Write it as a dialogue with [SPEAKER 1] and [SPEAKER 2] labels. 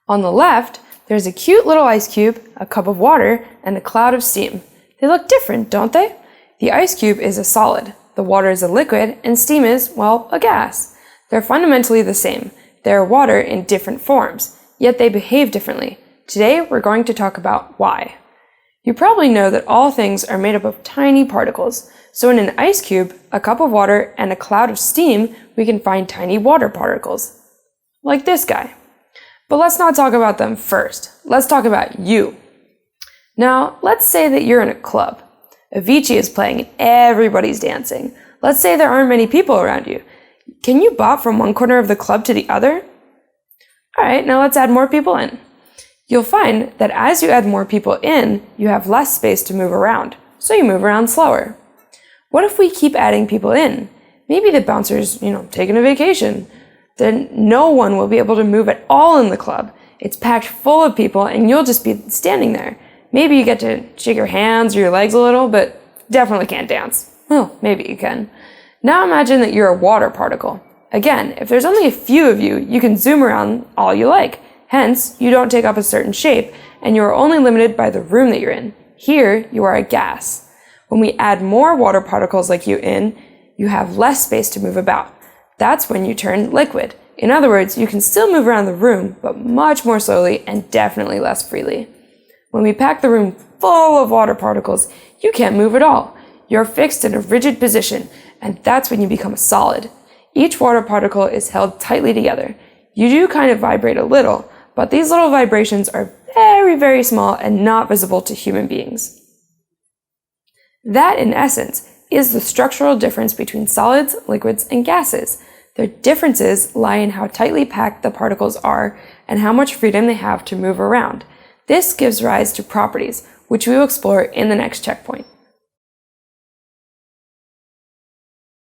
[SPEAKER 1] On the left, there's a cute little ice cube, a cup of water, and a cloud of steam. They look different, don't they? The ice cube is a solid, the water is a liquid, and steam is, well, a gas. They're fundamentally the same. They're water in different forms, yet they behave differently. Today, we're going to talk about why. You probably know that all things are made up of tiny particles. So in an ice cube, a cup of water, and a cloud of steam, we can find tiny water particles. Like this guy. But let's not talk about them first. Let's talk about you. Now, let's say that you're in a club. Avicii is playing and everybody's dancing. Let's say there aren't many people around you. Can you bop from one corner of the club to the other? Alright, now let's add more people in. You'll find that as you add more people in, you have less space to move around, so you move around slower. What if we keep adding people in? Maybe the bouncer's, taking a vacation. Then no one will be able to move at all in the club. It's packed full of people and you'll just be standing there. Maybe you get to shake your hands or your legs a little, but definitely can't dance. Well, maybe you can. Now imagine that you're a water particle. Again, if there's only a few of you, you can zoom around all you like. Hence, you don't take up a certain shape, and you are only limited by the room that you're in. Here, you are a gas. When we add more water particles like you in, you have less space to move about. That's when you turn liquid. In other words, you can still move around the room, but much more slowly and definitely less freely. When we pack the room full of water particles, you can't move at all. You're fixed in a rigid position, and that's when you become a solid. Each water particle is held tightly together. You do kind of vibrate a little, but these little vibrations are very, very small and not visible to human beings. That, in essence, is the structural difference between solids, liquids, and gases. Their differences lie in how tightly packed the particles are and how much freedom they have to move around. This gives rise to properties, which we will explore in the next checkpoint.